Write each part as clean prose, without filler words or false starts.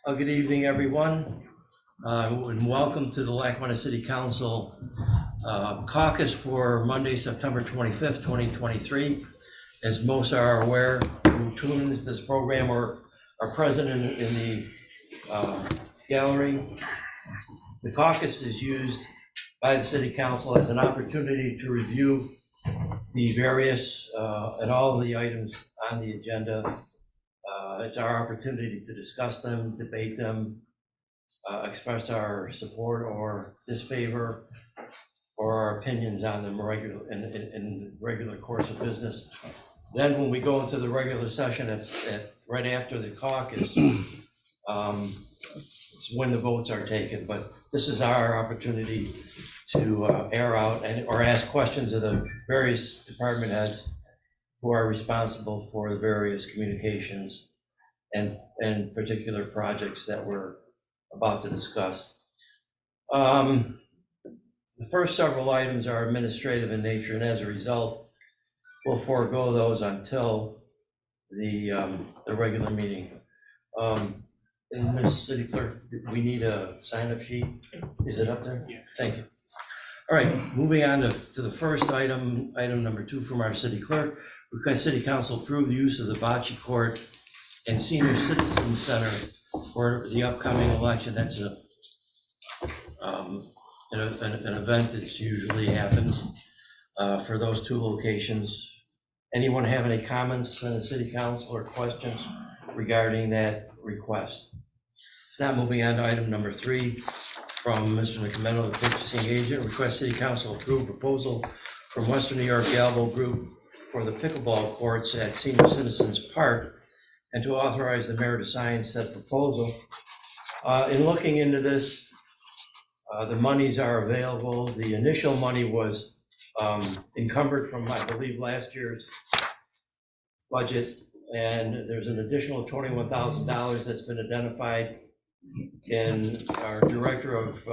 Good evening, everyone, and welcome to the Lackawanna City Council caucus for Monday, September 25th, 2023. As most are aware who tune into this program or are present in the gallery, the caucus is used by the City Council as an opportunity to review the various and all of the items on the agenda. It's our opportunity to discuss them, debate them, express our support or disfavor or our opinions on them in regular course of business. Then when we go into the regular session, it's right after the caucus, it's when the votes are taken. But this is our opportunity to air out or ask questions of the various department heads who are responsible for the various communications and particular projects that we're about to discuss. The first several items are administrative in nature, and as a result, we'll forego those until the regular meeting. And Ms. City Clerk, we need a sign-up sheet. Is it up there? Yes. Thank you. All right, moving on to the first item number 2 from our City Clerk. Request City Council approve the use of the Bocce Court and Senior Citizen Center for the upcoming election. That's an event that usually happens for those two locations. Anyone have any comments on the City Council or questions regarding that request? Now moving on to item number 3 from Mr. McMenamin, the purchasing agent. Request City Council approve proposal from Western New York Galvo Group for the pickleball courts at Senior Citizens Park, and to authorize the mayor to sign said proposal. In looking into this, the monies are available. The initial money was encumbered from, I believe, last year's budget, and there's an additional $21,000 that's been identified in our Director of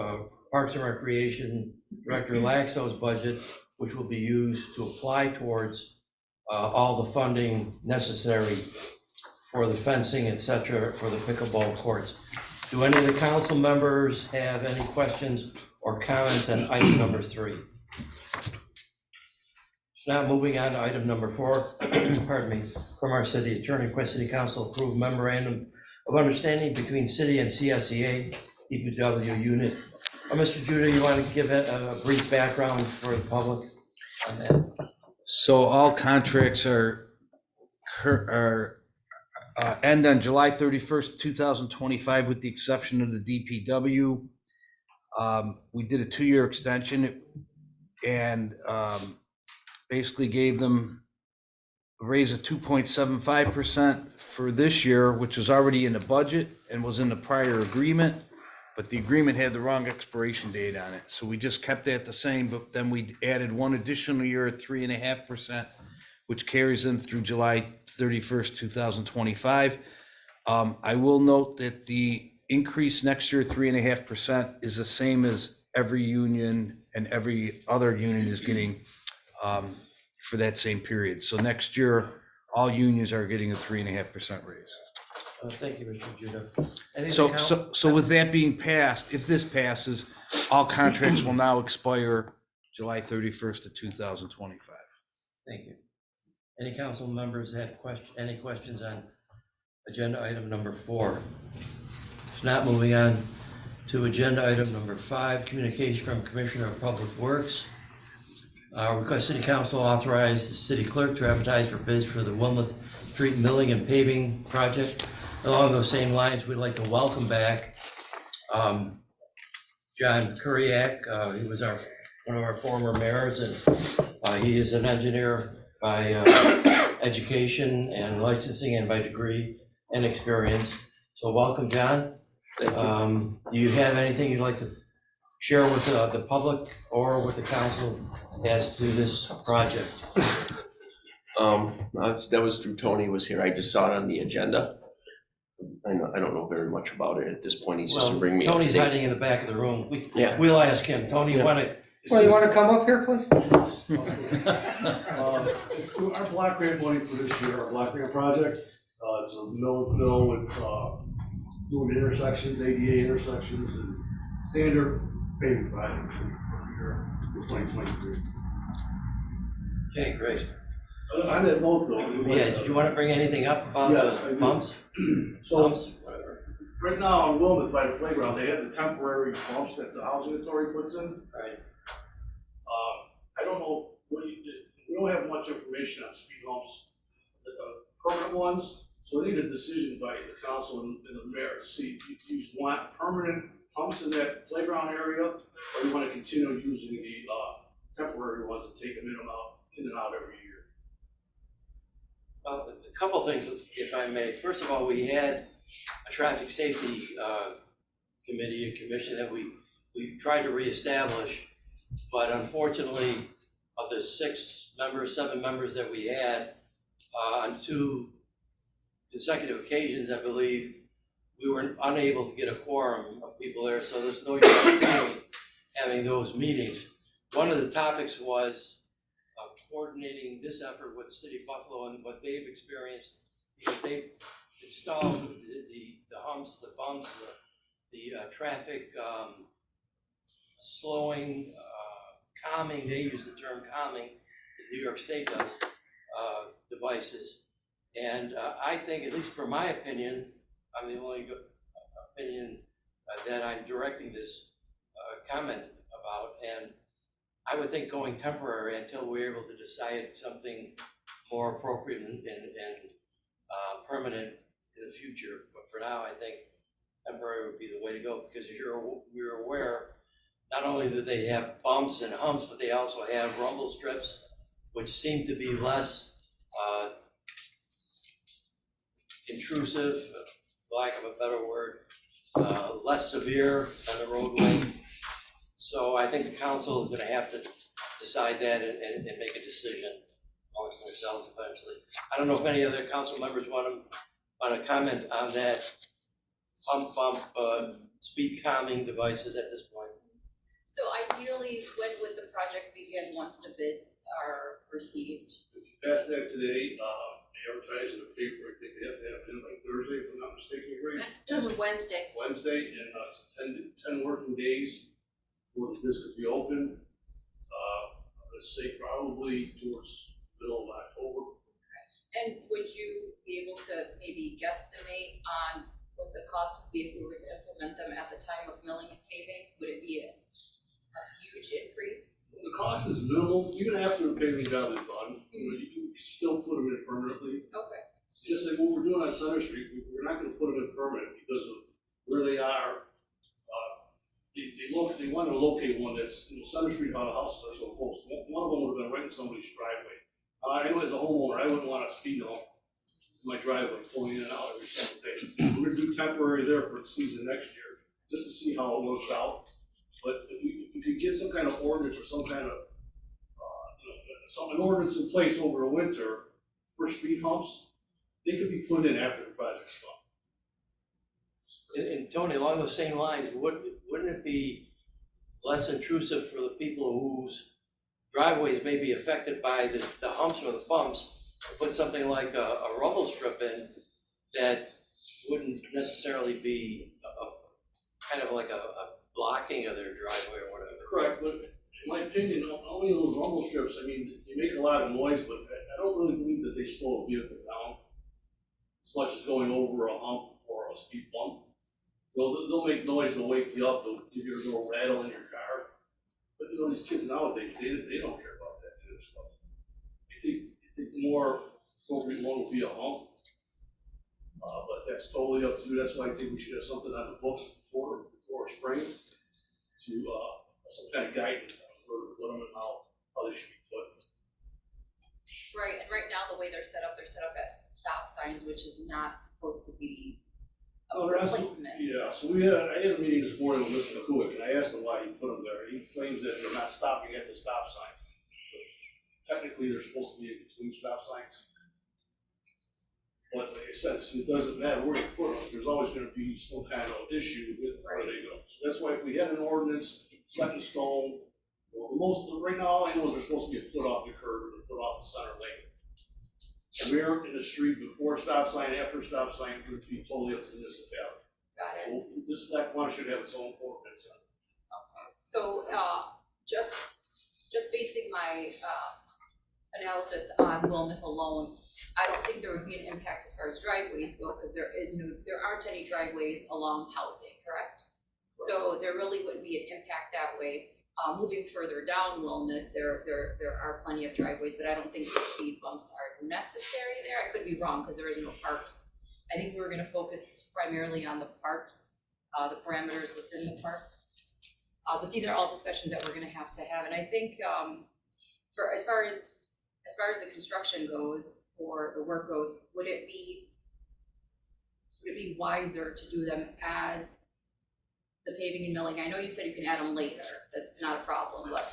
Parks and Recreation, Director Laxo's budget, which will be used to apply towards all the funding necessary for the fencing, et cetera, for the pickleball courts. Do any of the council members have any questions or comments on item number 3? Now moving on to item number 4, pardon me, from our city attorney. Request City Council approve memorandum of understanding between city and CSEA DPW unit. Mr. Judah, you want to give a brief background for the public on that? So all contracts are end on July 31st, 2025, with the exception of the DPW. We did a 2-year extension and basically gave them a raise of 2.75% for this year, which was already in the budget and was in the prior agreement, but the agreement had the wrong expiration date on it. So we just kept that the same, but then we added one additional year at 3.5%, which carries them through July 31st, 2025. I will note that the increase next year, 3.5%, is the same as every union and every other union is getting for that same period. So next year, all unions are getting a 3.5% raise. Thank you, Mr. Judah. So with that being passed, if this passes, all contracts will now expire July 31st of 2025. Thank you. Any council members have any questions on agenda item number 4? If not, moving on to agenda item number 5, communication from Commissioner of Public Works. Request City Council authorize the city clerk to advertise for bids for the Wilmouth Street milling and paving project. Along those same lines, we'd like to welcome back John Kuriak. He was one of our former mayors, and he is an engineer by education and licensing and by degree and experience. So welcome, John. Do you have anything you'd like to share with the public or with the council as to this project? That was through Tony was here. I just saw it on the agenda. I don't know very much about it at this point. He's just bringing me up to Tony's date. hiding in the back of the room. We'll ask him. Tony, you want to? Well, you want to come up here, please? Our block grant money for this year, our block grant project, it's a mill and fill with doing intersections, ADA intersections, and standard paving projects for 2023. Okay, great. On that note, though. Yeah, did you want to bring anything up about Yes, I the do. bumps? So, Bumps, whatever. right now in Wilmouth by the playground, they have the temporary bumps that the housing authority puts in. Right. I don't know, we don't have much information on speed bumps, the permanent ones, so we need a decision by the council and the mayor to see if you want permanent pumps in that playground area, or you want to continue using the temporary ones and take them in and out every year. A couple things, if I may. First of all, we had a traffic safety committee, a commission that we tried to reestablish, but unfortunately, of the 7 members that we had, on 2 consecutive occasions, I believe, we were unable to get a quorum of people there, so there's no use having those meetings. One of the topics was coordinating this effort with the city of Buffalo and what they've experienced, because they've installed the humps, the bumps, the traffic slowing, calming, they use the term calming, New York State does, devices. And I think, at least for my opinion, I'm the only opinion that I'm directing this comment about, and I would think going temporary until we're able to decide something more appropriate and permanent in the future. But for now, I think temporary would be the way to go, because you're aware, not only do they have bumps and humps, but they also have rumble strips, which seem to be less intrusive, for lack of a better word, less severe on the roadway. So I think the council is gonna have to decide that and make a decision amongst themselves eventually. I don't know if any other council members want to comment on that bump, speed calming devices at this point. So ideally, when would the project begin once the bids are received? If you pass that today, they advertise in the paper, I think they have to have it in like Thursday, if I'm not mistaken, right? Wednesday. Wednesday, and it's 10 working days before this could be open. Let's say probably towards middle of October. And would you be able to maybe guesstimate on what the cost would be if we were to implement them at the time of milling and paving? Would it be a huge increase? The cost is minimal, even after the paving job is done, you can still put them in permanently. Okay. Just like what we're doing on Center Street, we're not gonna put them in permanent because of where they are. They want to locate one that's, Center Street, how the houses are so close. One of them would have been right in somebody's driveway. I know as a homeowner, I wouldn't want to speed hump in my driveway, pulling in and out every single day. We're gonna do temporary there for the season next year, just to see how it works out. But if you could get some kind of ordinance or some kind of, an ordinance in place over the winter for speed humps, they could be put in after the project's done. And Tony, along those same lines, wouldn't it be less intrusive for the people whose driveways may be affected by the humps or the bumps, to put something like a rumble strip in that wouldn't necessarily be kind of like a blocking of their driveway or whatever? Correct, but in my opinion, only those rumble strips, I mean, they make a lot of noise, but I don't really believe that they slow a vehicle down as much as going over a hump or a speed bump. They'll make noise, they'll wake you up, they'll give you a little rattle in your car. But these kids nowadays, they don't care about that kind of stuff. I think the more appropriate one will be a hump. But that's totally up to you. That's why I think we should have something on the books before spring to, some kind of guidance on where to put them and how they should be put. Right, and right now, the way they're set up as stop signs, which is not supposed to be a replacement. Yeah, so I had a meeting this morning with Mr. McCoy, and I asked him why he put them there. He claims that they're not stopping at the stop sign. But technically, they're supposed to be in between stop signs. But like I said, it doesn't matter where you put them, there's always gonna be some kind of issue with where they go. So that's why if we had an ordinance, set in stone, right now, all I know is they're supposed to be a foot off the curb or a foot off the center lane. And we're in the street before stop sign, after stop sign, it would be totally up to the municipality. Got it. So this Lackawanna should have its own ordinance. So, just basing my, analysis on Wilmeth alone, I don't think there would be an impact as far as driveways go, because there aren't any driveways along housing, correct? So there really wouldn't be an impact that way. Moving further down Wilmeth, there are plenty of driveways, but I don't think the speed bumps are necessary there. I could be wrong, because there is no parks. I think we were gonna focus primarily on the parks, the parameters within the park. But these are all discussions that we're gonna have to have, and I think, for, as far as the construction goes, or the work goes, would it be wiser to do them as the paving and milling? I know you said you can add them later, that's not a problem, but.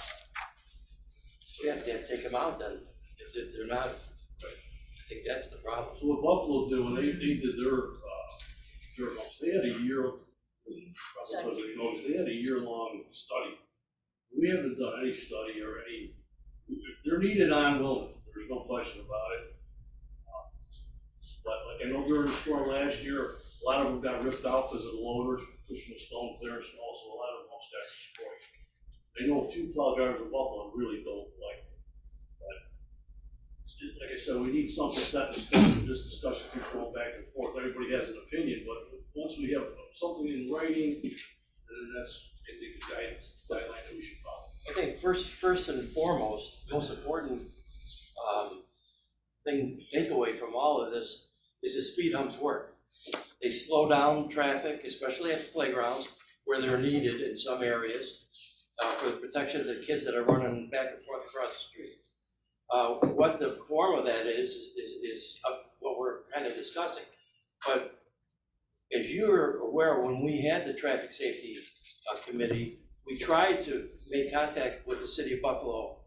We have to take them out then, if they're not, I think that's the problem. So what Buffalo did when they did their bumps, they had a year, probably because you noticed, they had a year-long study. We haven't done any study or any, they're needed on Wilmeth, there's no question about it. But like I know during the storm last year, a lot of them got ripped out because of the loaders pushing the stone clearance, and also a lot of them almost got destroyed. I know a few plow drivers in Buffalo really don't like it. But like I said, we need something set in stone. This discussion keeps going back and forth. Everybody has an opinion, but once we have something in writing, then that's, I think, the guidelines we should follow. I think first and foremost, most important takeaway from all of this is the speed humps work. They slow down traffic, especially at the playgrounds where they're needed in some areas for the protection of the kids that are running back and forth across the street. What the form of that is what we're kind of discussing. But as you're aware, when we had the traffic safety committee, we tried to make contact with the city of Buffalo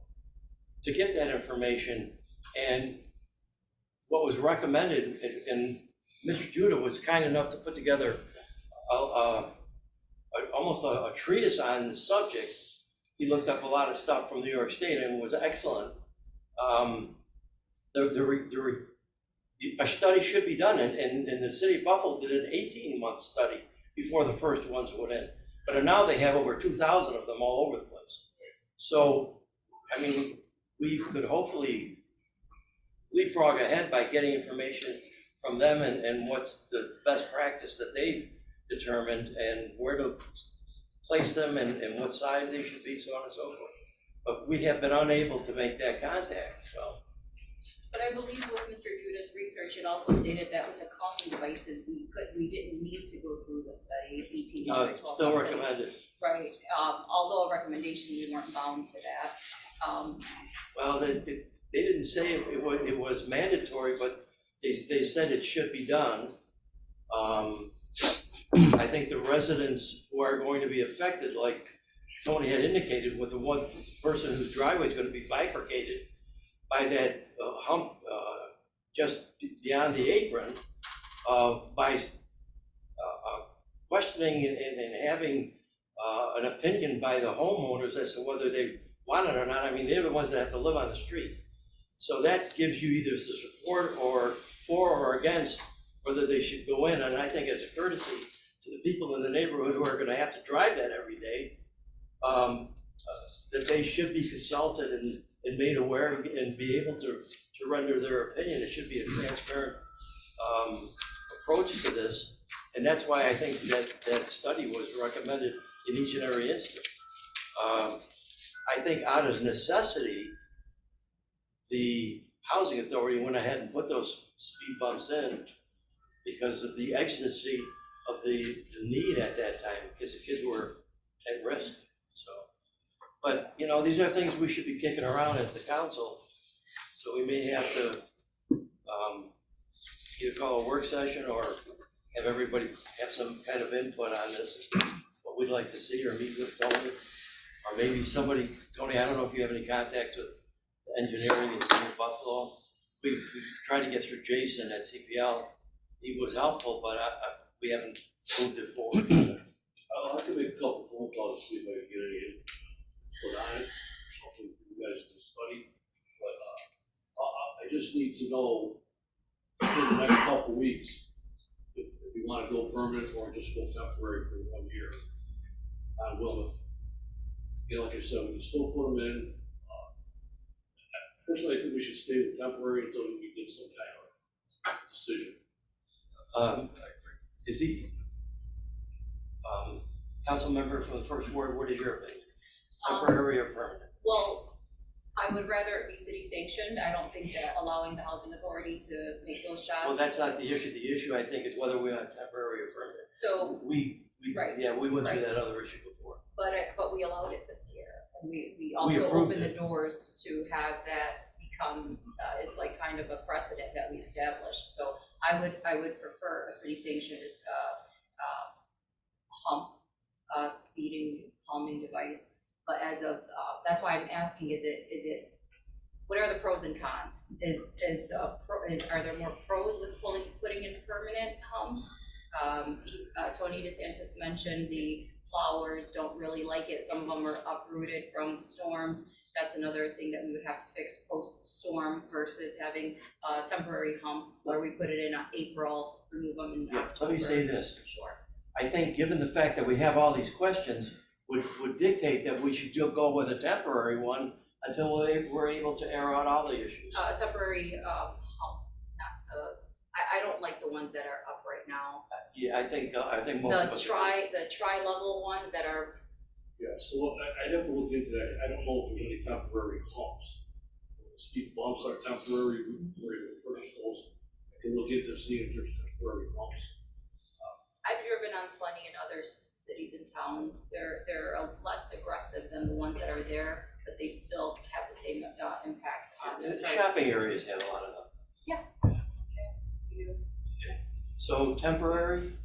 to get that information, and what was recommended, and Mr. Judah was kind enough to put together almost a treatise on the subject. He looked up a lot of stuff from New York State and was excellent. A study should be done, and the city of Buffalo did an 18-month study before the first ones went in. But now they have over 2,000 of them all over the place. So, I mean, we could hopefully leapfrog ahead by getting information from them and what's the best practice that they've determined and where to place them and what size they should be, so on and so forth. But we have been unable to make that contact, so. But I believe with Mr. Judah's research, it also stated that with the calming devices, we didn't need to go through the study of 18 months. Still recommended. Right, although a recommendation, we weren't bound to that. Well, they didn't say it was mandatory, but they said it should be done. I think the residents who are going to be affected, like Tony had indicated, with the one person whose driveway is going to be bifurcated by that hump just beyond the apron, by questioning and having an opinion by the homeowners as to whether they want it or not. I mean, they're the ones that have to live on the street. So that gives you either the support or for or against whether they should go in. And I think as a courtesy to the people in the neighborhood who are going to have to drive that every day, that they should be consulted and made aware and be able to render their opinion. It should be a transparent approach to this. And that's why I think that study was recommended in each and every instance. I think out of necessity, the housing authority went ahead and put those speed bumps in because of the exigency of the need at that time, because the kids were at risk. So, but you know, these are things we should be kicking around as the council. So we may have to either call a work session or have everybody have some kind of input on this, as to what we'd like to see, or meet with Tony, or maybe somebody. Tony, I don't know if you have any contacts with engineering in City of Buffalo. We tried to get through Jason at CPL. He was helpful, but we haven't moved it forward. I can make a couple phone calls to see if I can get any input on it, something for you guys to study. But I just need to know in the next couple weeks if we want to go permanent or just go temporary for 1 year on Wilmouth. You know, like I said, we can still put them in. Personally, I think we should stay with temporary until we get some kind of decision. Is he, council member from the first ward, what is your opinion? Temporary or permanent? Well, I would rather it be city sanctioned. I don't think that allowing the housing authority to make those shots. Well, that's not the issue. The issue, I think, is whether we want temporary or permanent. So, Right. Yeah, we went through Right. that other issue before. but we allowed it this year. And we We also approved opened the it. doors to have that become, it's like kind of a precedent that we established. So I would prefer a city sanctioned, hump, speeding calming device. But as of, that's why I'm asking, is it, what are the pros and cons? Are there more pros with putting in permanent humps? Tony DeSantis mentioned the plowers don't really like it. Some of them are uprooted from the storms. That's another thing that we would have to fix post-storm versus having a temporary hump where we put it in April, remove them in Yeah, October. let me say this. Sure. I think, given the fact that we have all these questions, would dictate that we should still go with a temporary one until we're able to air out all the issues. Temporary hump, not the, I don't like the ones that are up right now. Yeah, I think most of us. The tri-level ones that are, Yeah, so I'd have to look into that. I don't know if there's any temporary humps. Speed bumps are temporary, we're able to purchase those. I can look into seeing if there's temporary humps. I've driven on plenty in other cities and towns. They're less aggressive than the ones that are there, but they still have the same impact on. The as far as shopping speed. areas have a lot of them. Yeah. You- So temporary,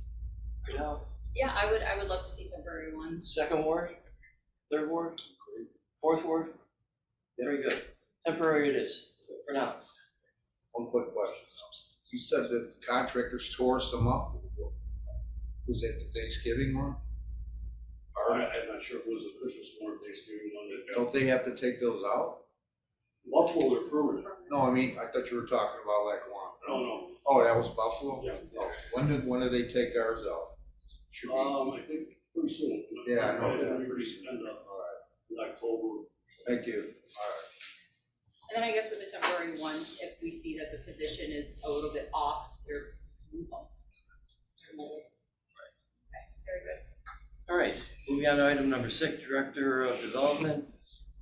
you know, Yeah, I would love to see temporary ones. second ward, third ward, fourth ward? Very good. Temporary it is, for now. One quick question. You said that the contractors tore some up. Was it the Thanksgiving one? I'm not sure if it was a Christmas or Thanksgiving one that Don't they have to take those out? Buffalo, they're permanent. No, I mean, I thought you were talking about Lackawanna. No. Oh, that was Buffalo? Yeah. Oh, when do they take ours out? Should be, I think pretty soon. Yeah, I know that. Everybody's end up all right, in October. thank you. All right. And then I guess with the temporary ones, if we see that the position is a little bit off, they're move them. They're mobile. Okay, very good. All right, moving on to item number 6, Director of Development.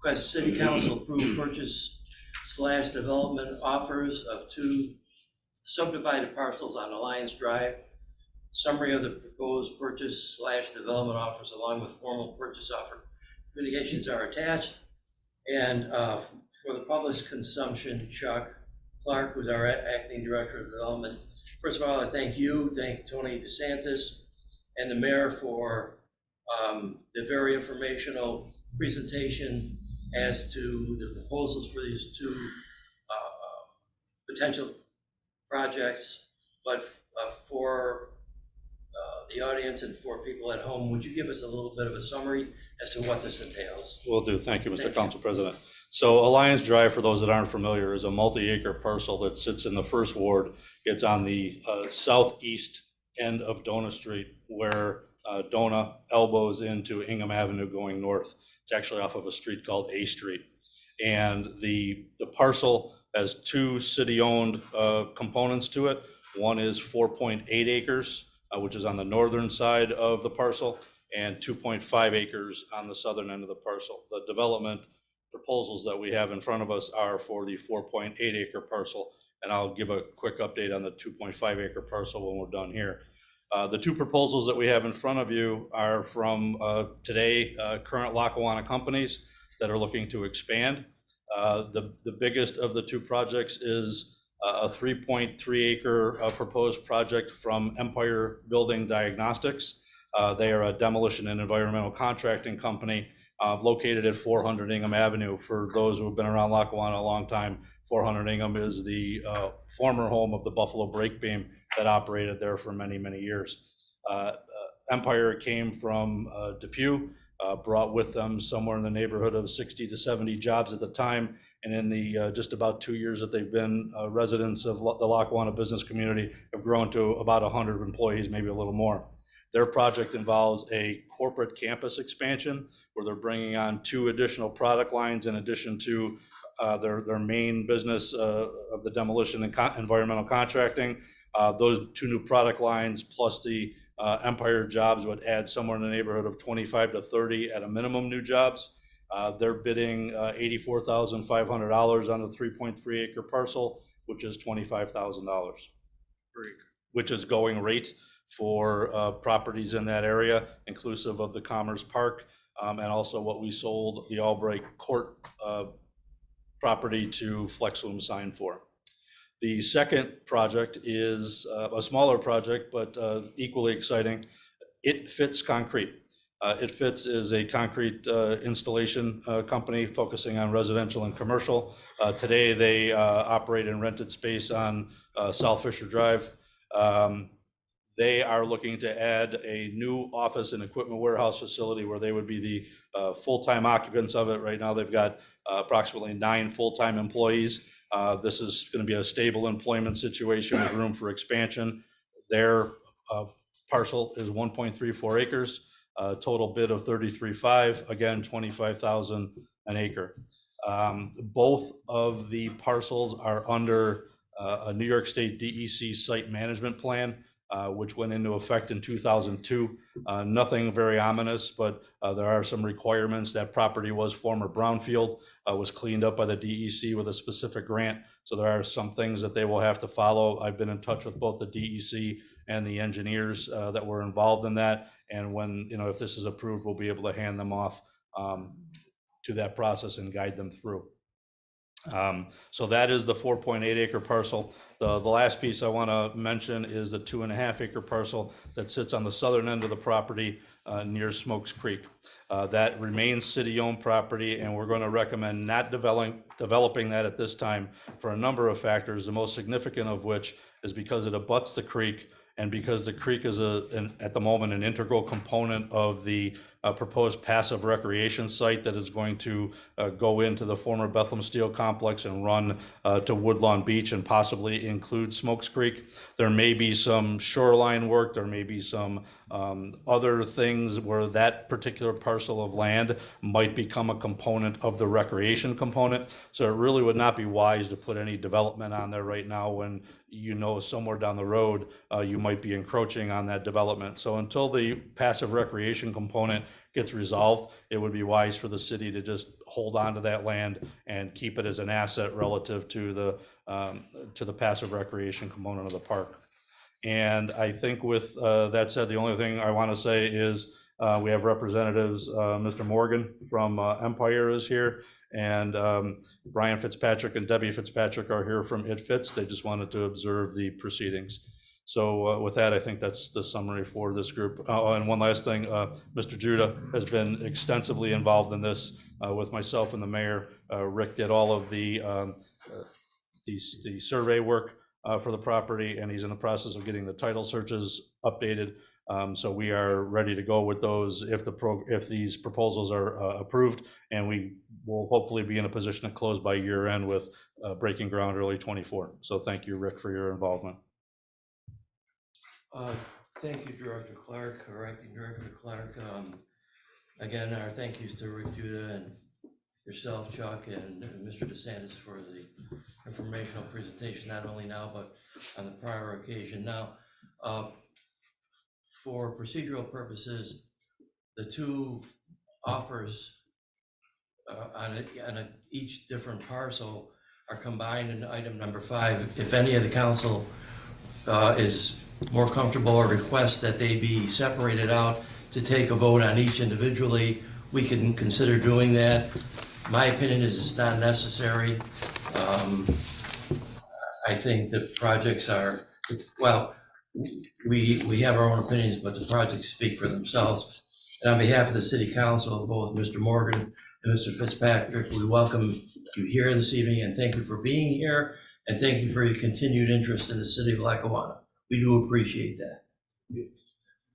Request City Council approve purchase/development offers of 2 subdivided parcels on Alliance Drive. Summary of the proposed purchase/development offers along with formal purchase offer communications are attached. And for the public's consumption, Chuck Clark, who's our acting Director of Development. First of all, I thank Tony DeSantis and the mayor for the very informational presentation as to the proposals for these 2 potential projects. But for the audience and for people at home, would you give us a little bit of a summary as to what this entails? Will do. Thank you, Thank Mr. you. Council President. So Alliance Drive, for those that aren't familiar, is a multi-acre parcel that sits in the first ward. It's on the southeast end of Dona Street, where Dona elbows into Ingham Avenue going north. It's actually off of a street called A Street. And the parcel has 2 city-owned components to it. One is 4.8 acres, which is on the northern side of the parcel, and 2.5 acres on the southern end of the parcel. The development proposals that we have in front of us are for the 4.8 acre parcel, and I'll give a quick update on the 2.5 acre parcel when we're done here. The 2 proposals that we have in front of you are from today current Lackawanna companies that are looking to expand. The biggest of the 2 projects is a 3.3 acre proposed project from Empire Building Diagnostics. They are a demolition and environmental contracting company located at 400 Ingham Avenue. For those who have been around Lackawanna a long time, 400 Ingham is the former home of the Buffalo Brake Beam that operated there for many, many years. Empire came from Depew, brought with them somewhere in the neighborhood of 60 to 70 jobs at the time, And in the just about 2 years that they've been residents of the Lackawanna business community, have grown to about 100 employees, maybe a little more. Their project involves a corporate campus expansion where they're bringing on 2 additional product lines in addition to their main business of the demolition and environmental contracting. Those 2 new product lines plus the Empire jobs would add somewhere in the neighborhood of 25 to 30 at a minimum new jobs. They're bidding $84,500 on the 3.3 acre parcel, which is $25,000, which is going rate for properties in that area, inclusive of the Commerce Park, and also what we sold the Albright Court property to Flexloom Sign for. The second project is a smaller project, but equally exciting. It Fits Concrete. It Fits is a concrete installation company focusing on residential and commercial. Today they operate in rented space on South Fisher Drive. They are looking to add a new office and equipment warehouse facility where they would be the full-time occupants of it. Right now they've got approximately 9 full-time employees. This is going to be a stable employment situation with room for expansion. Their parcel is 1.34 acres, total bid of 33.5, again, 25,000 an acre. Both of the parcels are under a New York State DEC site management plan, which went into effect in 2002. Nothing very ominous, but there are some requirements. That property was former brownfield, was cleaned up by the DEC with a specific grant. So there are some things that they will have to follow. I've been in touch with both the DEC and the engineers that were involved in that. And when, if this is approved, we'll be able to hand them off to that process and guide them through. So that is the 4.8 acre parcel. The last piece I want to mention is the 2.5 acre parcel that sits on the southern end of the property near Smokes Creek. That remains city-owned property, and we're going to recommend not developing that at this time for a number of factors, the most significant of which is because it abuts the creek, and because the creek is at the moment an integral component of the proposed passive recreation site that is going to go into the former Bethlehem Steel Complex and run to Woodlawn Beach and possibly include Smokes Creek. There may be some shoreline work, there may be some other things where that particular parcel of land might become a component of the recreation component. So it really would not be wise to put any development on there right now when somewhere down the road you might be encroaching on that development. So until the passive recreation component gets resolved, it would be wise for the city to just hold on to that land and keep it as an asset relative to the passive recreation component of the park. And I think with that said, the only thing I want to say is we have representatives, Mr. Morgan from Empire is here, and Brian Fitzpatrick and Debbie Fitzpatrick are here from It Fits. They just wanted to observe the proceedings. So with that, I think that's the summary for this group. And one last thing, Mr. Judah has been extensively involved in this with myself and the mayor. Rick did all of the survey work for the property, and he's in the process of getting the title searches updated. So we are ready to go with those if these proposals are approved, and we will hopefully be in a position to close by year end with breaking ground early 24. So thank you, Rick, for your involvement. Thank you, Director Clark, or Acting Director Clark. Again, our thank yous to Rick Judah and yourself, Chuck, and Mr. DeSantis for the informational presentation, not only now, but on the prior occasion. Now, for procedural purposes, the 2 offers on each different parcel are combined in item number 5. If any of the council is more comfortable or request that they be separated out to take a vote on each individually, we can consider doing that. My opinion is it's not necessary. I think the projects are, well, we have our own opinions, but the projects speak for themselves. And on behalf of the City Council, both Mr. Morgan and Mr. Fitzpatrick, we welcome you here this evening, and thank you for being here, and thank you for your continued interest in the city of Lackawanna. We do appreciate that.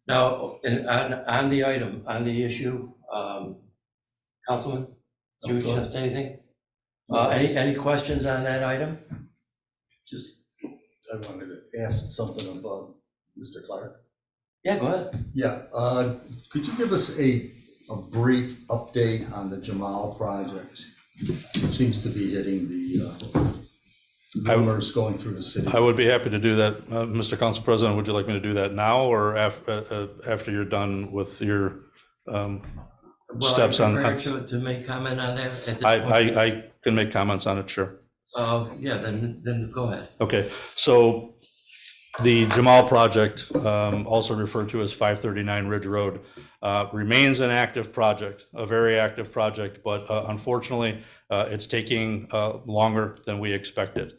Now, on the item, on the issue, Councilman, do you want to say anything? Any questions on that item? Just, I wanted to ask something about Mr. Clark. Yeah, go ahead. Yeah, could you give us a brief update on the Jamal project? It seems to be hitting the numbers going through the city. I would be happy to do that. Mr. Council President, would you like me to do that now or after you're done with your steps on? Well, are you prepared to make comment on that at this point? I can make comments on it, sure. Yeah, then go ahead. Okay, so the Jamal project, also referred to as 539 Ridge Road, remains an active project, a very active project, but unfortunately, it's taking longer than we expected.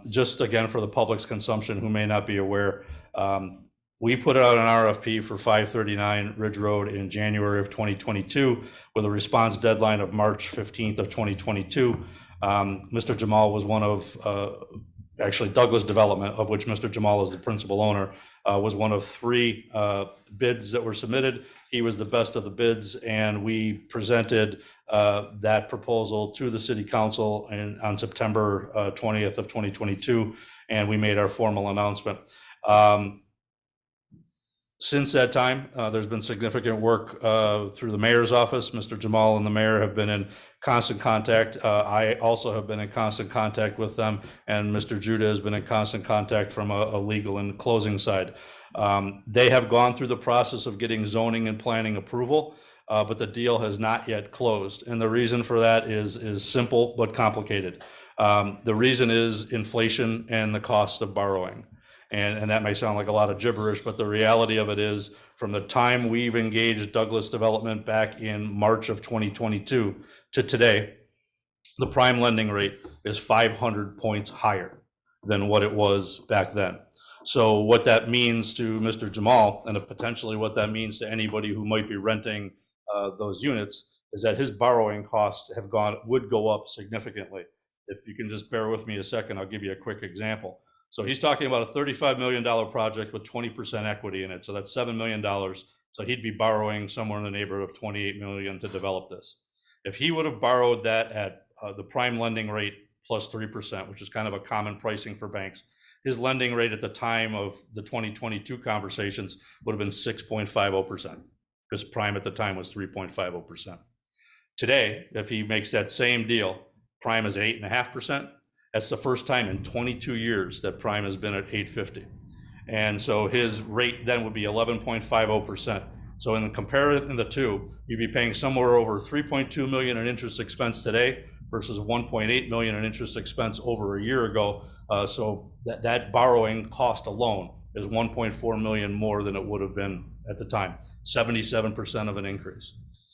Just again, for the public's consumption who may not be aware, we put out an RFP for 539 Ridge Road in January of 2022 with a response deadline of March 15th of 2022. Mr. Jamal was one of, actually Douglas Development, of which Mr. Jamal is the principal owner, was one of 3 bids that were submitted. He was the best of the bids, and we presented that proposal to the city council on September 20th of 2022, and we made our formal announcement. Since that time, there's been significant work through the mayor's office. Mr. Jamal and the mayor have been in constant contact. I also have been in constant contact with them, and Mr. Judah has been in constant contact from a legal and closing side. They have gone through the process of getting zoning and planning approval, but the deal has not yet closed. And the reason for that is simple but complicated. The reason is inflation and the cost of borrowing. And that may sound like a lot of gibberish, but the reality of it is, from the time we've engaged Douglas Development back in March of 2022 to today, the prime lending rate is 500 points higher than what it was back then. So what that means to Mr. Jamal, and potentially what that means to anybody who might be renting those units, is that his borrowing costs would go up significantly. If you can just bear with me a second, I'll give you a quick example. So he's talking about a $35 million project with 20% equity in it. So that's $7 million. So he'd be borrowing somewhere in the neighborhood of $28 million to develop this. If he would have borrowed that at the prime lending rate plus 3%, which is kind of a common pricing for banks, his lending rate at the time of the 2022 conversations would have been 6.50%, because prime at the time was 3.50%. Today, if he makes that same deal, prime is at 8.5%. That's the first time in 22 years that prime has been at 850. And so his rate then would be 11.50%. So in comparing the two, you'd be paying somewhere over 3.2 million in interest expense today versus 1.8 million in interest expense over a year ago. So that borrowing cost alone is 1.4 million more than it would have been at the time, 77% of an increase.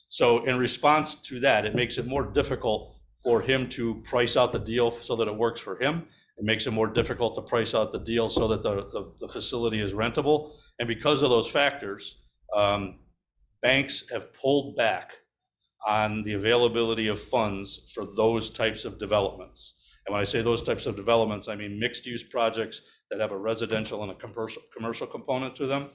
So in response to that, it makes it more difficult for him to price out the deal so that it works for him. It makes it more difficult to price out the deal so that the facility is rentable. And because of those factors, banks have pulled back on the availability of funds for those types of developments. And when I say those types of developments, I mean mixed-use projects that have a residential and a commercial component to them.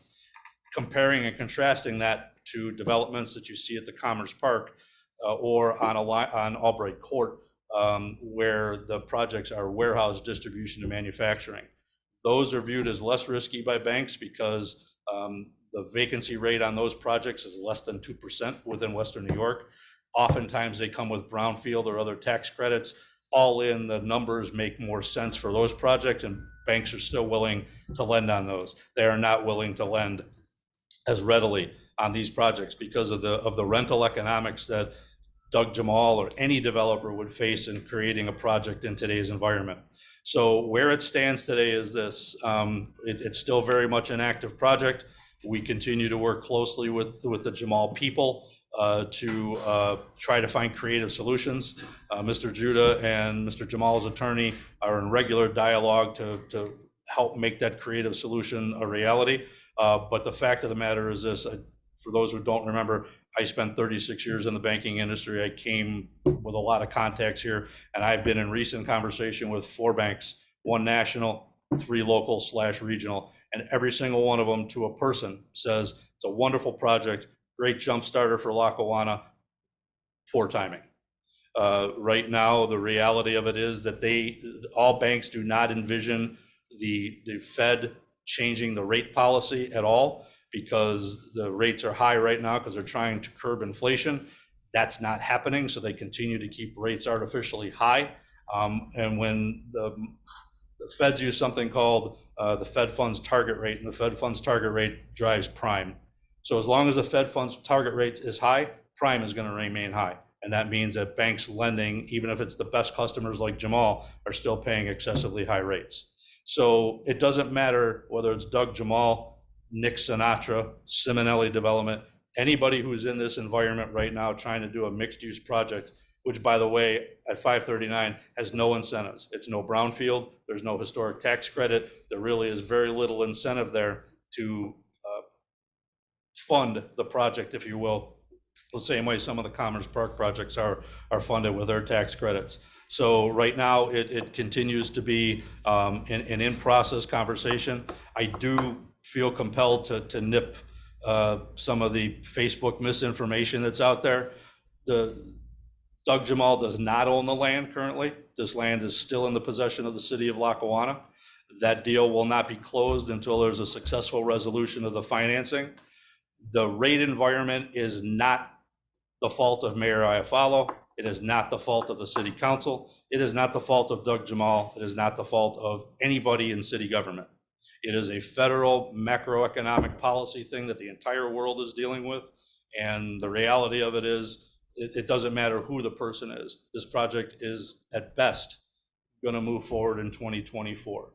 Comparing and contrasting that to developments that you see at the Commerce Park or on Albright Court, where the projects are warehouse, distribution, and manufacturing. Those are viewed as less risky by banks because the vacancy rate on those projects is less than 2% within Western New York. Oftentimes they come with brownfield or other tax credits. All in, the numbers make more sense for those projects, and banks are still willing to lend on those. They are not willing to lend as readily on these projects because of the rental economics that Doug Jamal or any developer would face in creating a project in today's environment. So where it stands today is this. It's still very much an active project. We continue to work closely with the Jamal people to try to find creative solutions. Mr. Judah and Mr. Jamal's attorney are in regular dialogue to help make that creative solution a reality. But the fact of the matter is this, for those who don't remember, I spent 36 years in the banking industry. I came with a lot of contacts here, and I've been in recent conversation with 4 banks, 1 national, 3 local/regional, and every single one of them to a person says, it's a wonderful project, great jump starter for Lackawanna, poor timing. Right now, the reality of it is that all banks do not envision the Fed changing the rate policy at all, because the rates are high right now because they're trying to curb inflation. That's not happening, so they continue to keep rates artificially high. And when the Feds use something called the Fed funds target rate, and the Fed funds target rate drives prime. So as long as the Fed funds target rate is high, prime is going to remain high. And that means that banks lending, even if it's the best customers like Jamal, are still paying excessively high rates. So it doesn't matter whether it's Doug Jamal, Nick Sinatra, Simonelli Development, anybody who's in this environment right now trying to do a mixed use project, which, by the way, at 539 has no incentives. It's no brownfield, there's no historic tax credit. There really is very little incentive there to fund the project, if you will, the same way some of the Commerce Park projects are funded with their tax credits. So right now, it continues to be an in-process conversation. I do feel compelled to nip some of the Facebook misinformation that's out there. Doug Jamal does not own the land currently. This land is still in the possession of the city of Lackawanna. That deal will not be closed until there's a successful resolution of the financing. The rate environment is not the fault of Mayor Iafallo. It is not the fault of the city council. It is not the fault of Doug Jamal. It is not the fault of anybody in city government. It is a federal macroeconomic policy thing that the entire world is dealing with. And the reality of it is, it doesn't matter who the person is. This project is at best going to move forward in 2024.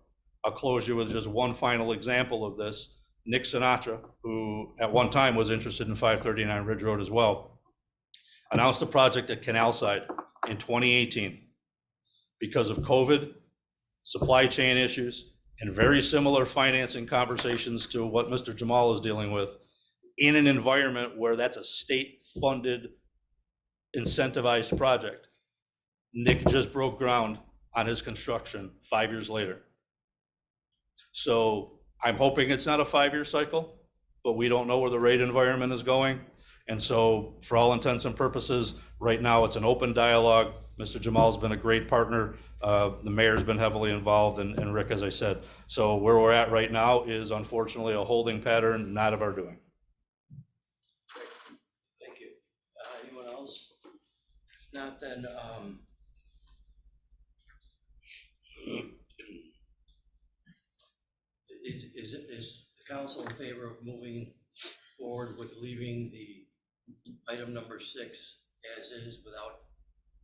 I'll close you with just one final example of this. Nick Sinatra, who at one time was interested in 539 Ridge Road as well, announced a project at Canalside in 2018. Because of COVID, supply chain issues, and very similar financing conversations to what Mr. Jamal is dealing with, in an environment where that's a state-funded, incentivized project. Nick just broke ground on his construction 5 years later. So I'm hoping it's not a 5-year cycle, but we don't know where the rate environment is going. And so for all intents and purposes, right now it's an open dialogue. Mr. Jamal's been a great partner. The mayor's been heavily involved, and Rick, as I said. So where we're at right now is unfortunately a holding pattern, not of our doing. Thank you. Anyone else? If not, then, is the council in favor of moving forward with leaving the item number 6 as is without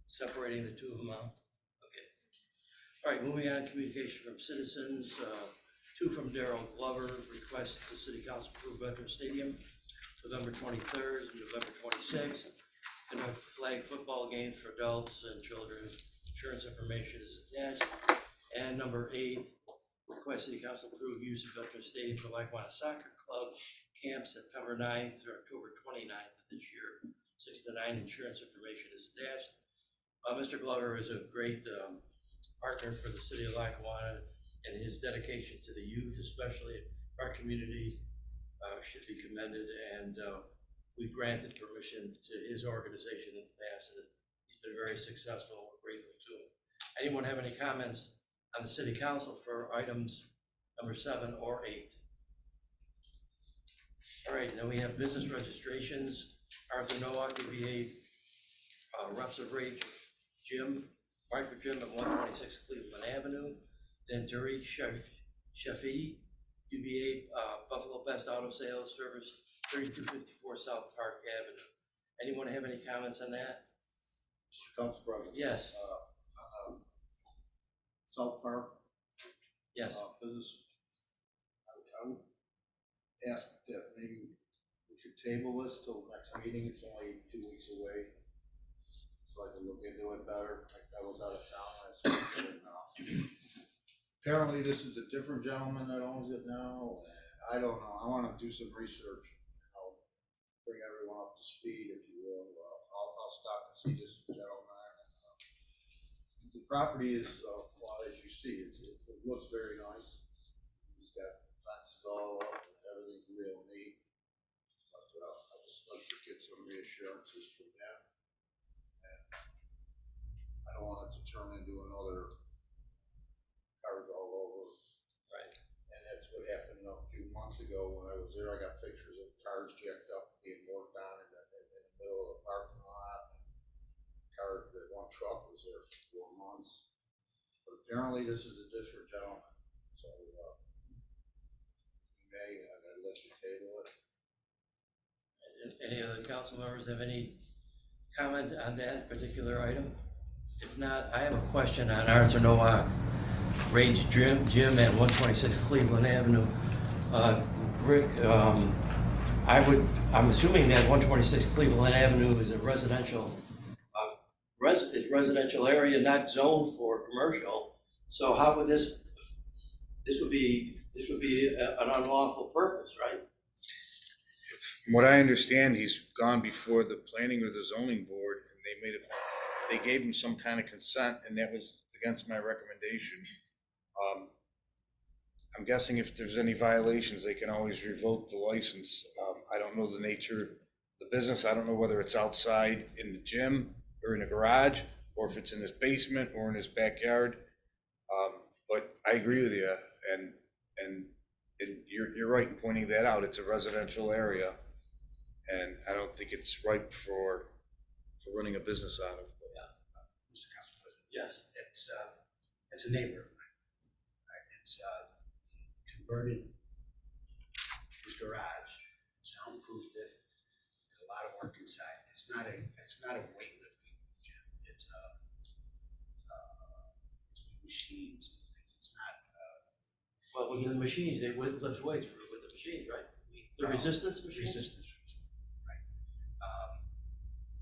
separating the two of them out? Okay. All right, moving on, communication from citizens. 2 from Daryl Glover, requests the city council approve Veteran Stadium, November 23rd, November 26th. Conduct flag football games for adults and children. Insurance information is attached. And number 8, request city council approve use of Veteran Stadium for Lackawanna Soccer Club camp September 9th through October 29th of this year. 6 to 9, insurance information is attached. Mr. Glover is a great partner for the city of Lackawanna, and his dedication to the youth, especially our community, should be commended. And we granted permission to his organization in the past, and he's been very successful. We're grateful to him. Anyone have any comments on the city council for items number 7 or 8? All right, then we have business registrations. Arthur Nowak, DBA Reps of Rage Gym, Micro Gym at 126 Cleveland Avenue. Then Tariq Shafi, DBA Buffalo Best Auto Sales Service, 3254 South Park Avenue. Anyone have any comments on that? Mr. Council President. Yes. South Park. Yes. Business. I would ask that maybe we could table this till next meeting. It's only 2 weeks away. So I can look into it better. I was out of town last week. Apparently this is a different gentleman that owns it now. I don't know. I want to do some research. I'll bring everyone up to speed, if you will. I'll stop and see this gentleman. The property is, well, as you see, it looks very nice. He's got fences all up and everything's real neat. But I just like to get some reassurances from them. And I don't want it to turn into another cars all over. Right. And that's what happened a few months ago when I was there. I got pictures of cars jacked up being worked on in the middle of the parking lot. That one truck was there for 4 months. But apparently this is a different gentleman, so, I'd let you table it. Any other council members have any comment on that particular item? If not, I have a question on Arthur Nowak Rage Gym at 126 Cleveland Avenue. Rick, I'm assuming that 126 Cleveland Avenue is a residential, residential area, not zoned for commercial. So how would this would be an unlawful purpose, right? From what I understand, he's gone before the planning or the zoning board, and they gave him some kind of consent, and that was against my recommendation. I'm guessing if there's any violations, they can always revoke the license. I don't know the nature of the business. I don't know whether it's outside in the gym or in a garage, or if it's in his basement or in his backyard. But I agree with you, and you're right in pointing that out. It's a residential area, and I don't think it's ripe for running a business out of. Mr. Council President. Yes. It's a neighbor of mine. Right? It's converted his garage, soundproofed it, did a lot of work inside. It's not a weightlifting gym. It's machines. It's not. Well, with the machines, they would lift weights with the machines, right? The resistance machines? Resistance, right.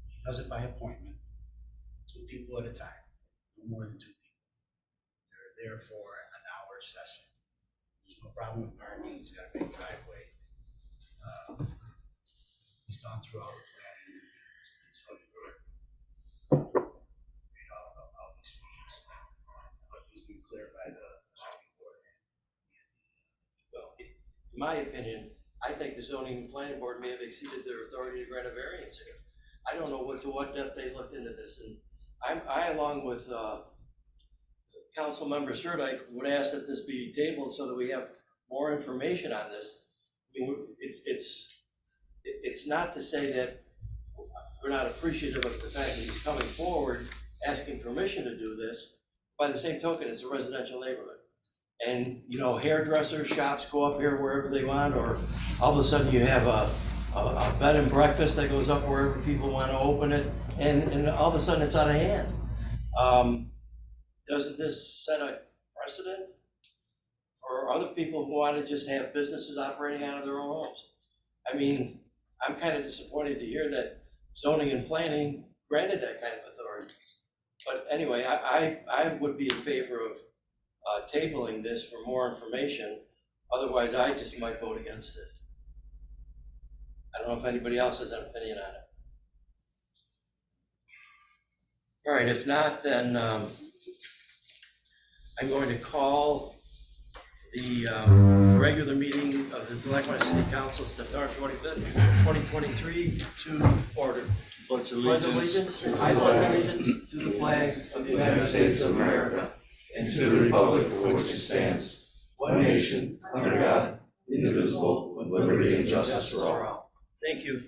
He does it by appointment, 2 people at a time, no more than 2 people. They're there for an hour session. There's no problem with parking, he's got a big driveway. He's gone through all the planning, so all these fees. But he's been cleared by the zoning board. Well, in my opinion, I think the zoning and planning board may have exceeded their authority to grant a variance here. I don't know to what depth they looked into this, and I along with Council Member Sirdike, would ask that this be tabled so that we have more information on this. I mean, it's not to say that we're not appreciative of the fact that he's coming forward, asking permission to do this. By the same token, it's a residential neighborhood. And, you know, hairdresser shops go up here wherever they want, or all of a sudden you have a bed and breakfast that goes up wherever people want to open it, and all of a sudden it's out of hand. Doesn't this set a precedent for other people who want to just have businesses operating out of their own homes? I mean, I'm kind of disappointed to hear that zoning and planning granted that kind of authority. But anyway, I would be in favor of tabling this for more information. Otherwise, I just might vote against it. I don't know if anybody else has an opinion on it. All right, if not, then I'm going to call the regular meeting of the Lackawanna City Council, September 25th, 2023 to order. Pledge allegiance. I pledge allegiance to the flag of the United States of America and to the republic for which it stands, one nation, under God, indivisible, with liberty and justice for all. Thank you.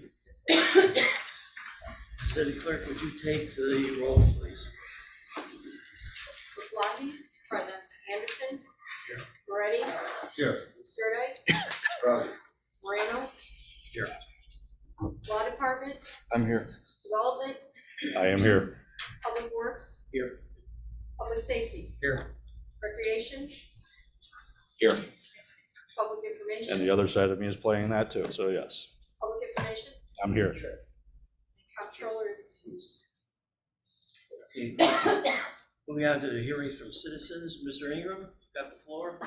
City Clerk, would you take the roll, please? Maflahe? Present. Anderson? Here. Moretti? Here. Sirdike? Right. Moreno? Here. Law Department? I'm here. Development? I am here. Public Works? Here. Public Safety? Here. Recreation? Here. Public Information? And the other side of me is playing that too, so yes, Public Information? I'm here. Comptroller is excused. Okay, thank you. Moving on to the hearing from citizens. Mr. Ingram, got the floor.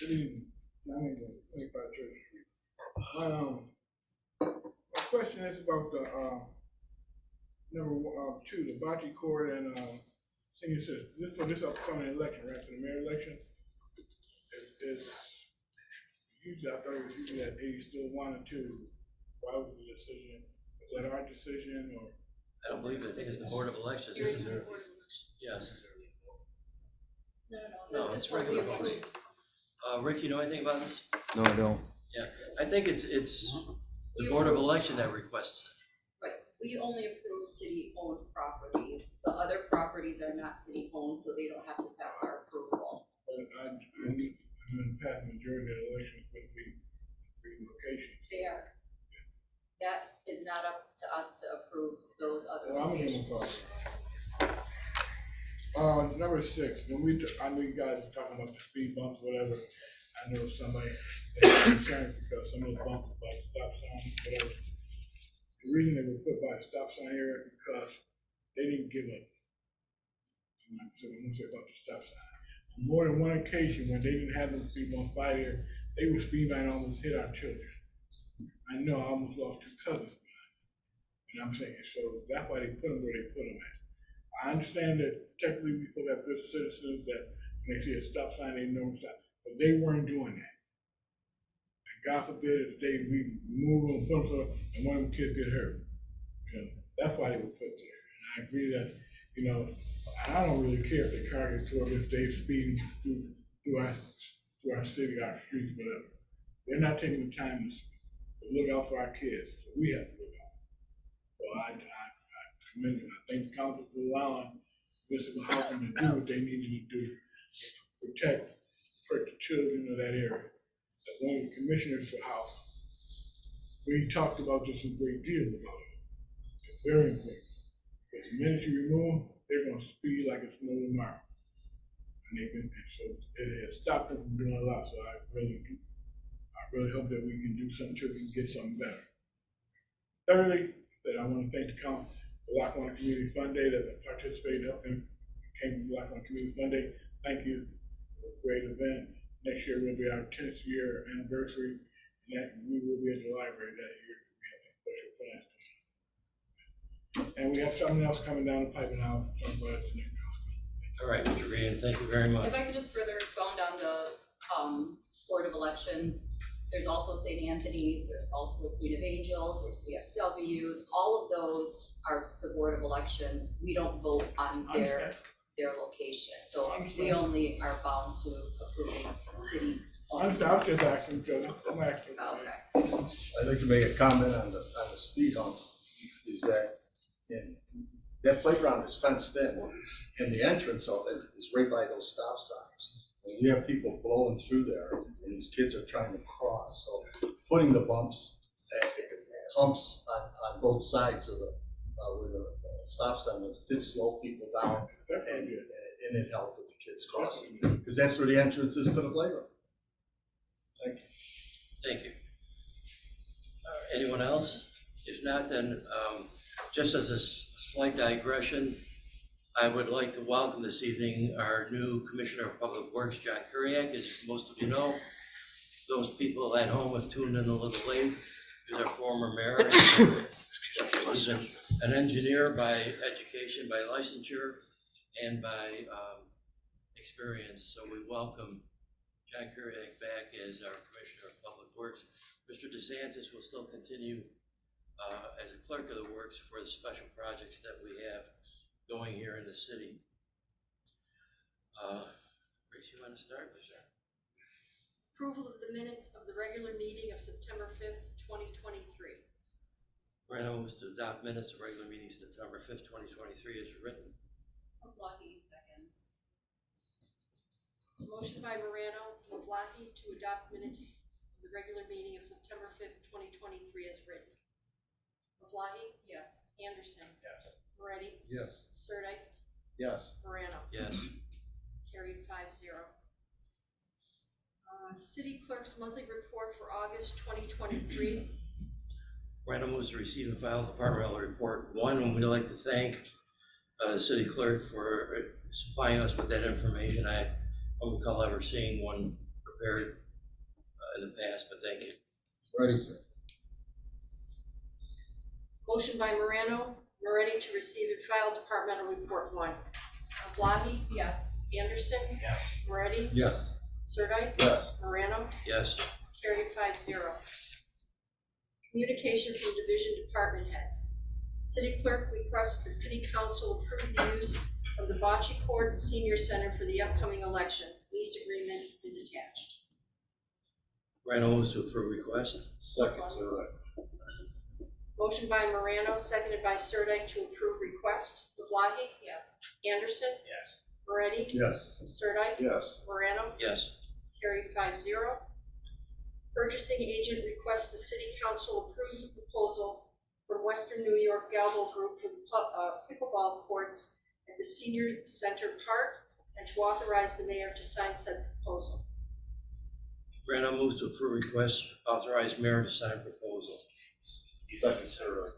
Good evening. My name is 25 Church Street. My question is about the number 2, the bocce court and senior citizen. This for this upcoming election, right? For the mayor election. Is usually I thought it was usually at 80, still 1 or 2. Why was the decision? Was that our decision, or I don't believe, I think it's the Board of Elections, isn't there? Yes. No, No, this is it's for the regular voting. election. Rick, you know anything about this? No, I don't. I think it's the Board of Election that requests it. Right, we only approve city-owned properties. The other properties are not city-owned, so they don't have to pass our approval. But I'm in the past majority of the elections would be relocations. They are. That is not up to us to approve those other Well, I'm locations. gonna call. Number 6, when I know you guys are talking about the speed bumps, whatever. I know somebody is concerned because some of the bumps by the stop sign, whatever. The reason they were put by the stop sign area is because they didn't give up. I'm gonna say about the stop sign. On more than one occasion, when they didn't have them speed bumps by there, they were speed by and almost hit our children. I know I almost lost 2 cousins. You know what I'm saying? So that's why they put them where they put them at. I understand that technically we still have good citizens that when they see a stop sign, they know stop, but they weren't doing that. And God forbid if we move them, put them, and one of them kids get hurt. You know, that's why they were put there. And I agree that, you know, I don't really care if the car gets toward if they speeding through our city, our streets, whatever. They're not taking the time to look out for our kids, so we have to look out. So I commend them. I thank the council for allowing Mr. Mahouken to do what they needed to do to protect the children of that area. As one of the commissioners for House, we talked about this a great deal about it. It's very important. Because the minute you remove them, they're gonna speed like it's no tomorrow. And so it has stopped them from doing a lot, so I really hope that we can do something so we can get something better. Thirdly, that I want to thank the council for Lackawanna Community Fund Day that participated in, came from Lackawanna Community Fund Day. Thank you. It was a great event. Next year will be our 10th year anniversary, and that we will be at the library that year. We have some special plans. And we have something else coming down the pipe, and I'll talk about it next time. All right, Mr. Reed, thank you very much. If I could just further expound on the Board of Elections, there's also St. Anthony's, there's also Queen of Angels, there's VFW, all of those are the Board of Elections. We don't vote on their location, so we only are bound to approving city. I'm just asking, Joe. I'm asking. Okay. I'd like to make a comment on the speed humps, is that that playground is fenced in, and the entrance of it is right by those stop signs. And you have people blowing through there, and these kids are trying to cross, so putting the humps on both sides of where the stop sign was, did slow people down, and it helped with the kids crossing, because that's where the entrance is to the playground. Thank you. Thank you. Anyone else? If not, then just as a slight digression, I would like to welcome this evening our new Commissioner of Public Works, John Kuriak. As most of you know, those people at home have tuned in a little late. He's our former mayor. He's an engineer by education, by licensure, and by experience. So we welcome John Kuriak back as our Commissioner of Public Works. Mr. DeSantis will still continue as a clerk of the works for the special projects that we have going here in the city. Rich, you want to start? Sure. Approval of the minutes of the regular meeting of September 5th, 2023. Morano moves to adopt minutes of regular meeting September 5th, 2023 as written. Maflahe seconds. Motion by Morano, Maflahe to adopt minutes of the regular meeting of September 5th, 2023 as written. Maflahe? Yes. Anderson? Yes. Moretti? Yes. Sirdike? Yes. Morano? Yes. Carried 5-0. City Clerk's monthly report for August 2023. Morano moves to receive and file departmental report 1, and we'd like to thank the city clerk for supplying us with that information. I don't recall ever seeing one prepared in the past, but thank you. Ready, sir. Motion by Morano, Moretti to receive and file departmental report 1. Maflahe? Yes. Anderson? Yes. Moretti? Yes. Sirdike? Yes. Morano? Yes. Carried 5-0. Communication from division department heads. City clerk requests the city council approve the use of the bocce court and senior center for the upcoming election. Lease agreement is attached. Morano moves to approve request. Second, Sirdike. Motion by Morano, seconded by Sirdike to approve request. Maflahe? Yes. Anderson? Yes. Moretti? Yes. Sirdike? Yes. Morano? Yes. Carried 5-0. Purchasing agent requests the city council approve the proposal from Western New York Galvo Group for the pickleball courts at the Senior Center Park and to authorize the mayor to sign said proposal. Morano moves to approve request, authorize mayor to sign proposal. Second, Sirdike.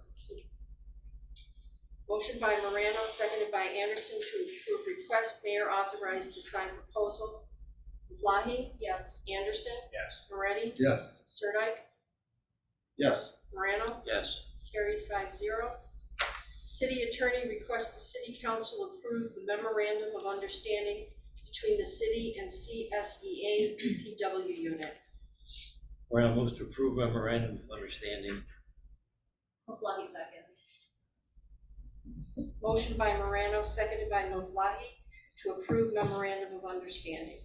Motion by Morano, seconded by Anderson to approve request, mayor authorized to sign proposal. Maflahe? Yes. Anderson? Yes. Moretti? Yes. Sirdike? Yes. Morano? Yes. Carried 5-0. City attorney requests the city council approve the memorandum of understanding between the city and CSEA DPW unit. Morano moves to approve memorandum of understanding. Maflahe seconds. Motion by Morano, seconded by Maflahe to approve memorandum of understanding.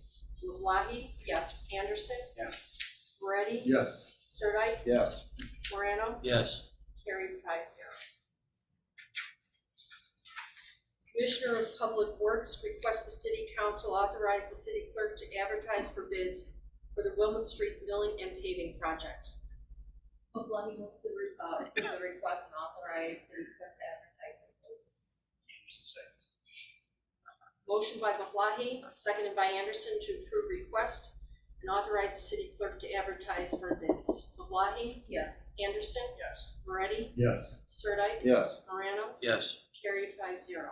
Maflahe? Yes. Anderson? Yes. Moretti? Yes. Sirdike? Yes. Morano? Yes. Carried 5-0. Commissioner of Public Works requests the city council authorize the city clerk to advertise for bids for the Wilmot Street milling and paving project. Maflahe moves to approve the request and authorize the clerk to advertise the bids. Motion by Maflahe, seconded by Anderson to approve request and authorize the city clerk to advertise for bids. Maflahe? Yes. Anderson? Yes. Moretti? Yes. Sirdike? Yes. Morano? Yes. Carried 5-0.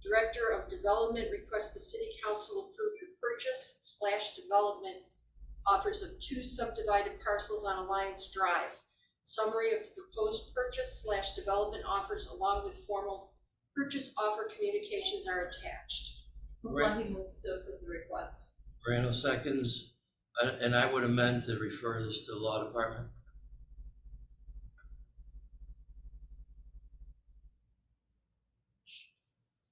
Director of Development requests the city council approve the purchase/development offers of 2 subdivided parcels on Alliance Drive. Summary of proposed purchase/development offers along with formal purchase offer communications are attached. Maflahe moves to approve the request. Morano seconds, and I would amend to refer this to the law department.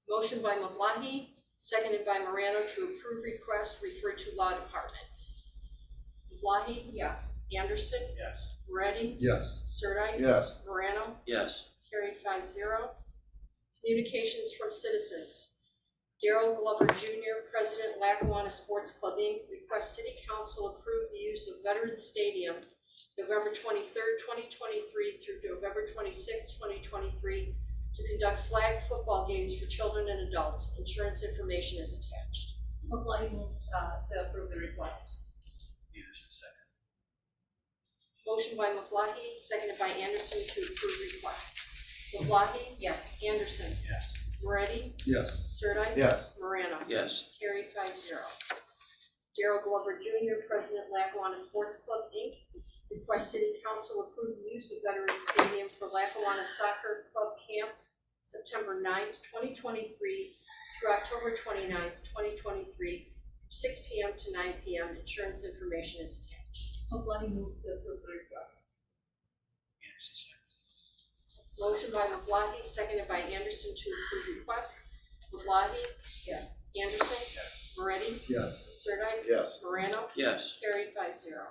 Motion by Maflahe, seconded by Morano to approve request referred to law department. Maflahe? Yes. Anderson? Yes. Moretti? Yes. Sirdike? Yes. Morano? Yes. Carried 5-0. Communications from citizens. Darrell Glover Jr., President, Lackawanna Sports Club, Inc., requests City Council approve the use of Veterans Stadium November 23rd, 2023 through November 26th, 2023 to conduct flag football games for children and adults. Insurance information is attached. Maflahe moves to approve the request. Anderson second. Motion by Maflahe, seconded by Anderson to approve request. Maflahe? Yes. Anderson? Yes. Moretti? Yes. Sirdike? Yes. Morano? Yes. Carried 5-0. Darrell Glover Jr., President, Lackawanna Sports Club, Inc., requests City Council approve the use of Veterans Stadium for Lackawanna Soccer Club Camp, September 9th, 2023 through October 29th, 2023, 6 p.m. to 9 p.m. Insurance information is attached. Maflahe moves to approve the request. Anderson second. Motion by Maflahe, seconded by Anderson to approve request. Maflahe? Yes. Anderson? Yes. Moretti? Yes. Sirdike? Yes. Morano? Yes. Carried 5-0.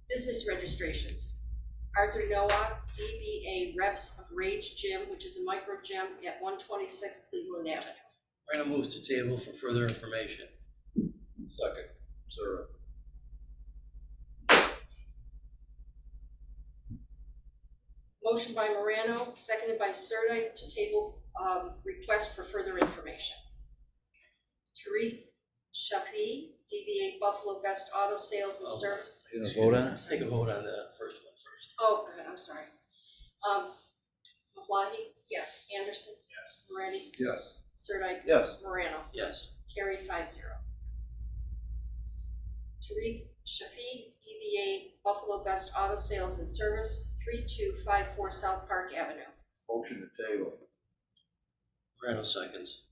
Business registrations. Arthur Nowak, DBA Reps of Rage Gym, which is a micro gym at 126 Cleveland Avenue. Morano moves to table for further information. Second, Sirdike. Motion by Morano, seconded by Sirdike to table request for further information. Tariq Shafi, DBA Buffalo Best Auto Sales and Service. You gonna vote on it? Let's take a vote on the first one first. Oh, go ahead, I'm sorry. Maflahe? Yes. Anderson? Yes. Moretti? Yes. Sirdike? Yes. Morano? Yes. Carried 5-0. Tariq Shafi, DBA Buffalo Best Auto Sales and Service, 3254 South Park Avenue. Motion to table. Morano seconds.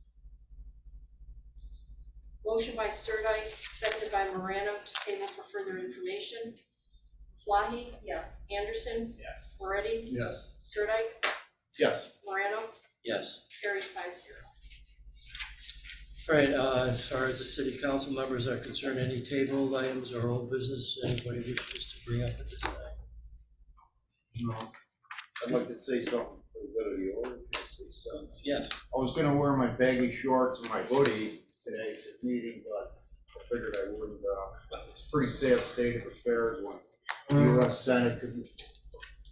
Motion by Sirdike, seconded by Morano to table for further information. Maflahe? Yes. Anderson? Yes. Moretti? Yes. Sirdike? Yes. Morano? Yes. Carried 5-0. All right, as far as the city council members are concerned, any tabled items or old business anybody wishes to bring up at this time? No. I'd like to say something for the good of the order. Can I say something? Yes. I was gonna wear my baggy shorts and my hoodie today to the meeting, but I figured I wouldn't. It's a pretty sad state of affairs when the US Senate couldn't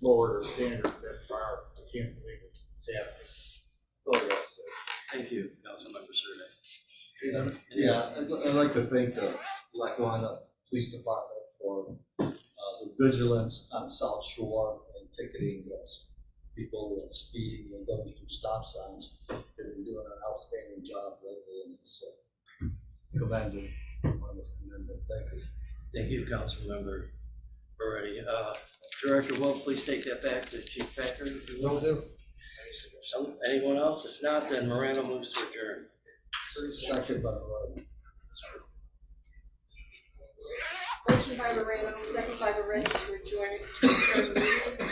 lower their standards that far. I can't believe it's happening. That's all I gotta say. Thank you, Councilmember Sirdike. Yeah, I'd like to thank the Lackawanna Police Department for the vigilance on South Shore and ticketing people speeding and going through stop signs. They've been doing an outstanding job lately, and it's commended. I want to commend them. Thank you. Thank you, Councilmember Moretti. Director Wolf, please take that back to Chief Packer. if you will. do. Anyone else? If not, then Morano moves to adjourn. Second by Roy. Motion by Morano, second by Moretti to adjourn the meeting.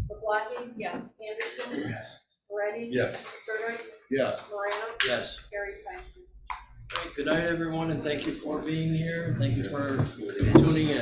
Maflahe? Yes. Anderson? Yes. Moretti? Yes. Sirdike? Yes. Morano? Yes. Carried 5-0. Good night, everyone, and thank you for being here. Thank you for tuning in.